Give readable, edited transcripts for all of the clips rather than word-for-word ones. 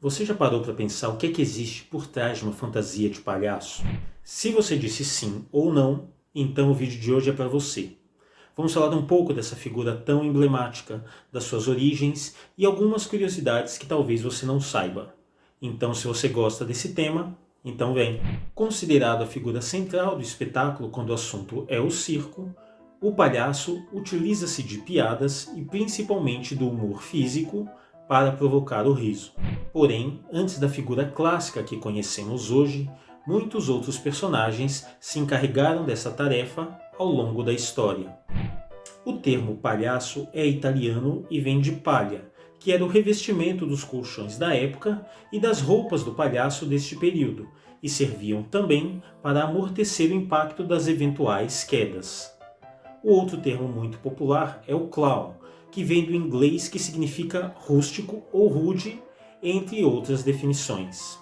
Você já parou para pensar o que existe por trás de uma fantasia de palhaço? Se você disse sim ou não, então o vídeo de hoje é para você. Vamos falar um pouco dessa figura tão emblemática, das suas origens e algumas curiosidades que talvez você não saiba. Então, se você gosta desse tema, então vem. Considerado a figura central do espetáculo quando o assunto é o circo, o palhaço utiliza-se de piadas e principalmente do humor físico para provocar o riso. Porém, antes da figura clássica que conhecemos hoje, muitos outros personagens se encarregaram dessa tarefa ao longo da história. O termo palhaço é italiano e vem de palha, que era o revestimento dos colchões da época e das roupas do palhaço deste período, e serviam também para amortecer o impacto das eventuais quedas. O outro termo muito popular é o clown, que vem do inglês que significa rústico ou rude, entre outras definições.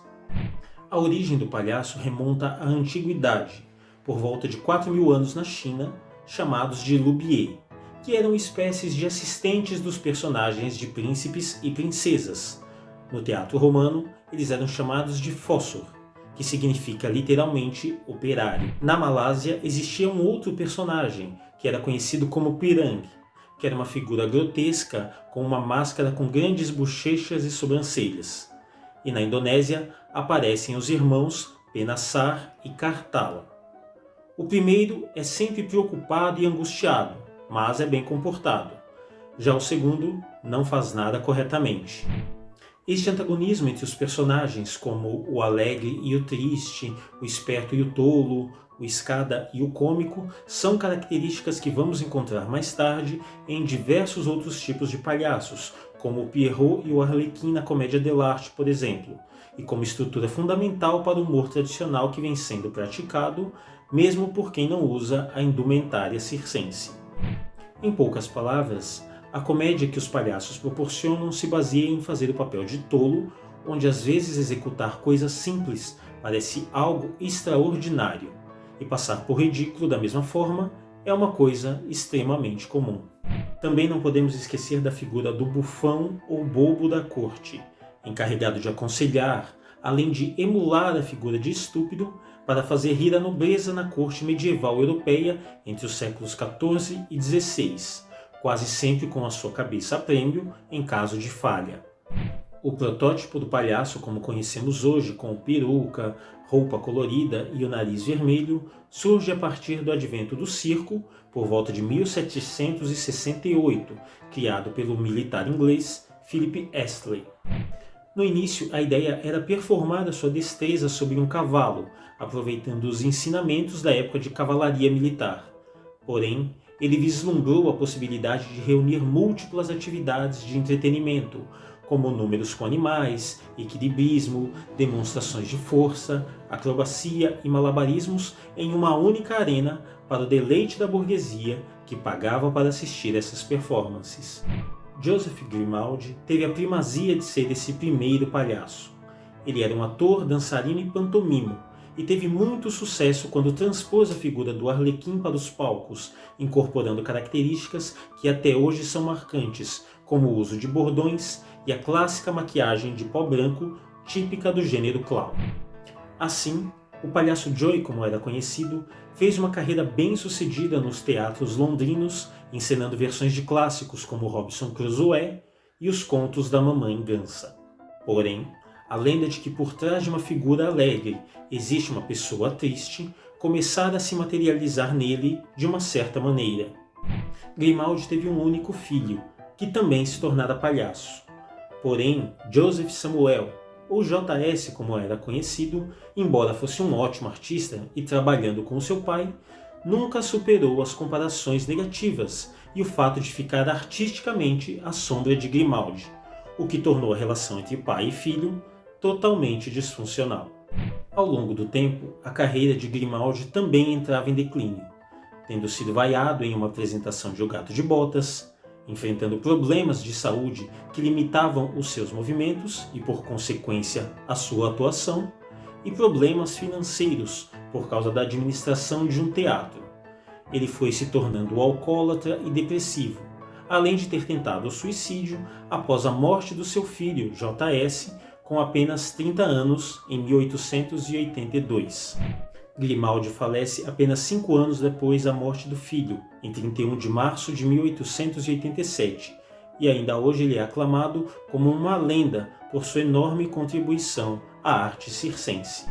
A origem do palhaço remonta à antiguidade, por volta de 4.000 anos na China, chamados de louviers, que eram espécies de assistentes dos personagens de príncipes e princesas. No teatro romano, eles eram chamados de fossor, que significa literalmente operário. Na Malásia existia um outro personagem, que era conhecido como pirang, que era uma figura grotesca com uma máscara com grandes bochechas e sobrancelhas. E na Indonésia aparecem os irmãos Penassar e Kartala. O primeiro é sempre preocupado e angustiado, mas é bem comportado. Já o segundo não faz nada corretamente. Este antagonismo entre os personagens, como o alegre e o triste, o esperto e o tolo, o escada e o cômico, são características que vamos encontrar mais tarde em diversos outros tipos de palhaços, como o Pierrot e o Arlequim na comédia dell'arte, por exemplo, e como estrutura fundamental para o humor tradicional que vem sendo praticado, mesmo por quem não usa a indumentária circense. Em poucas palavras, a comédia que os palhaços proporcionam se baseia em fazer o papel de tolo, onde às vezes executar coisas simples parece algo extraordinário, e passar por ridículo da mesma forma é uma coisa extremamente comum. Também não podemos esquecer da figura do bufão ou bobo da corte, encarregado de aconselhar, além de emular a figura de estúpido, para fazer rir a nobreza na corte medieval europeia entre os séculos XIV e XVI, quase sempre com a sua cabeça a prêmio em caso de falha. O protótipo do palhaço, como conhecemos hoje, com peruca, roupa colorida e o nariz vermelho, surge a partir do advento do circo, por volta de 1768, criado pelo militar inglês Philip Astley. No início, a ideia era performar a sua destreza sobre um cavalo, aproveitando os ensinamentos da época de cavalaria militar. Porém, ele vislumbrou a possibilidade de reunir múltiplas atividades de entretenimento, como números com animais, equilibrismo, demonstrações de força, acrobacia e malabarismos em uma única arena para o deleite da burguesia que pagava para assistir essas performances. Joseph Grimaldi teve a primazia de ser esse primeiro palhaço. Ele era um ator, dançarino e pantomimo, e teve muito sucesso quando transpôs a figura do Arlequim para os palcos, incorporando características que até hoje são marcantes, como o uso de bordões e a clássica maquiagem de pó branco típica do gênero clown. Assim, o palhaço Joey, como era conhecido, fez uma carreira bem-sucedida nos teatros londrinos, encenando versões de clássicos como Robinson Crusoe e os contos da Mamãe Gansa. Porém, a lenda de que por trás de uma figura alegre existe uma pessoa triste começara a se materializar nele de uma certa maneira. Grimaldi teve um único filho, que também se tornara palhaço. Porém, Joseph Samuel, ou JS como era conhecido, embora fosse um ótimo artista e trabalhando com seu pai, nunca superou as comparações negativas e o fato de ficar artisticamente à sombra de Grimaldi, o que tornou a relação entre pai e filho totalmente disfuncional. Ao longo do tempo, a carreira de Grimaldi também entrava em declínio, tendo sido vaiado em uma apresentação de O Gato de Botas, enfrentando problemas de saúde que limitavam os seus movimentos e, por consequência, a sua atuação, e problemas financeiros por causa da administração de um teatro. Ele foi se tornando alcoólatra e depressivo, além de ter tentado o suicídio após a morte do seu filho, JS, com apenas 30 anos em 1882. Grimaldi falece apenas 5 anos depois da morte do filho, em 31 de março de 1887, e ainda hoje ele é aclamado como uma lenda por sua enorme contribuição à arte circense.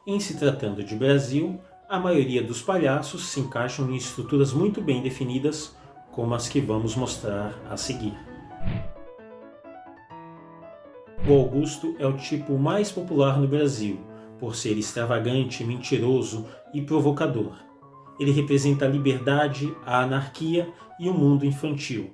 Em se tratando de Brasil, a maioria dos palhaços se encaixam em estruturas muito bem definidas, como as que vamos mostrar a seguir. O Augusto é o tipo mais popular no Brasil, por ser extravagante, mentiroso e provocador. Ele representa a liberdade, a anarquia e o mundo infantil.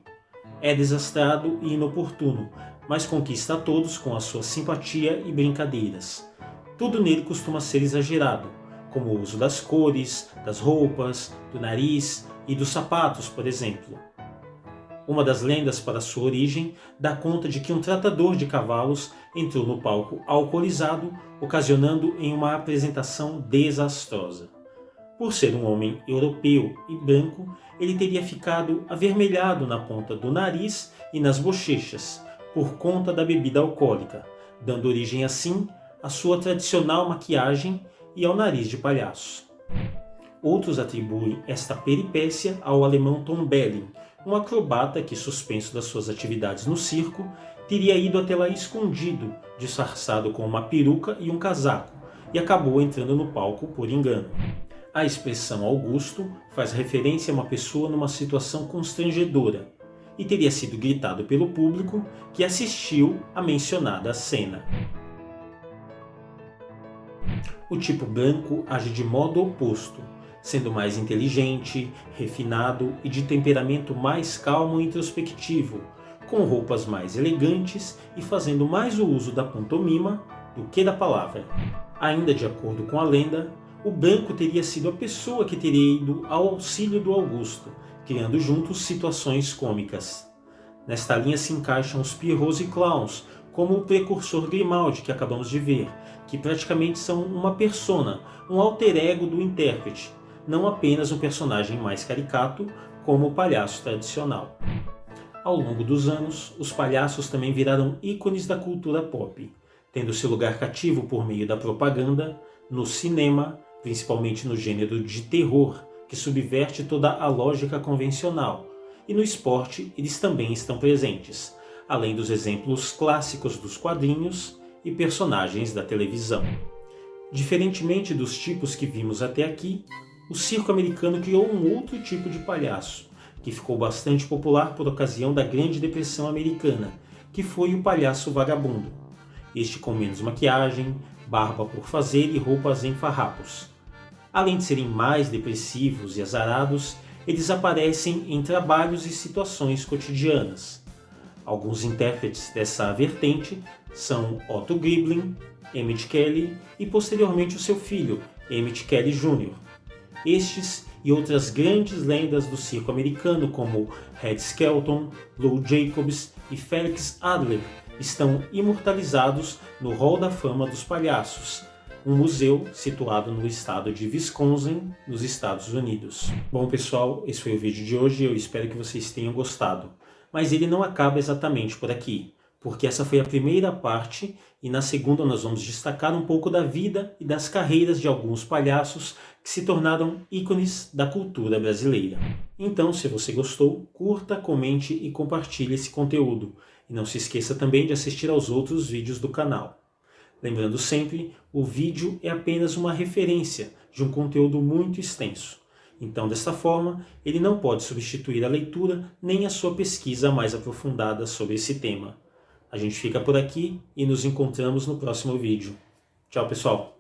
É desastrado e inoportuno, mas conquista a todos com a sua simpatia e brincadeiras. Tudo nele costuma ser exagerado, como o uso das cores, das roupas, do nariz e dos sapatos, por exemplo. Uma das lendas para sua origem dá conta de que um tratador de cavalos entrou no palco alcoolizado, ocasionando em uma apresentação desastrosa. Por ser um homem europeu e branco, ele teria ficado avermelhado na ponta do nariz e nas bochechas, por conta da bebida alcoólica, dando origem assim à sua tradicional maquiagem e ao nariz de palhaço. Outros atribuem esta peripécia ao alemão Tom Belling, um acrobata que, suspenso das suas atividades no circo, teria ido até lá escondido, disfarçado com uma peruca e um casaco, e acabou entrando no palco por engano. A expressão Augusto faz referência a uma pessoa numa situação constrangedora, e teria sido gritado pelo público que assistiu à mencionada cena. O tipo branco age de modo oposto, sendo mais inteligente, refinado e de temperamento mais calmo e introspectivo, com roupas mais elegantes e fazendo mais o uso da pantomima do que da palavra. Ainda de acordo com a lenda, o branco teria sido a pessoa que teria ido ao auxílio do Augusto, criando juntos situações cômicas. Nesta linha se encaixam os pierrots e clowns, como o precursor Grimaldi que acabamos de ver, que praticamente são uma persona, um alter ego do intérprete, não apenas um personagem mais caricato, como o palhaço tradicional. Ao longo dos anos, os palhaços também viraram ícones da cultura pop, tendo seu lugar cativo por meio da propaganda, no cinema, principalmente no gênero de terror, que subverte toda a lógica convencional, e no esporte eles também estão presentes, além dos exemplos clássicos dos quadrinhos e personagens da televisão. Diferentemente dos tipos que vimos até aqui, o circo americano criou um outro tipo de palhaço, que ficou bastante popular por ocasião da Grande Depressão Americana, que foi o palhaço vagabundo. Este com menos maquiagem, barba por fazer e roupas em farrapos. Além de serem mais depressivos e azarados, eles aparecem em trabalhos e situações cotidianas. Alguns intérpretes dessa vertente são Otto Gribling, Emmett Kelly e posteriormente o seu filho, Emmett Kelly Jr. Estes e outras grandes lendas do circo americano, como Red Skelton, Lou Jacobs e Felix Adler, estão imortalizados no Hall da Fama dos Palhaços, um museu situado no estado de Wisconsin, nos Estados Unidos. Bom pessoal, esse foi o vídeo de hoje e eu espero que vocês tenham gostado. Mas ele não acaba exatamente por aqui, porque essa foi a primeira parte e na segunda nós vamos destacar um pouco da vida e das carreiras de alguns palhaços que se tornaram ícones da cultura brasileira. Então, se você gostou, curta, comente e compartilhe esse conteúdo. E não se esqueça também de assistir aos outros vídeos do canal. Lembrando sempre, o vídeo é apenas uma referência de um conteúdo muito extenso. Então, desta forma, ele não pode substituir a leitura nem a sua pesquisa mais aprofundada sobre esse tema. A gente fica por aqui e nos encontramos no próximo vídeo. Tchau, pessoal!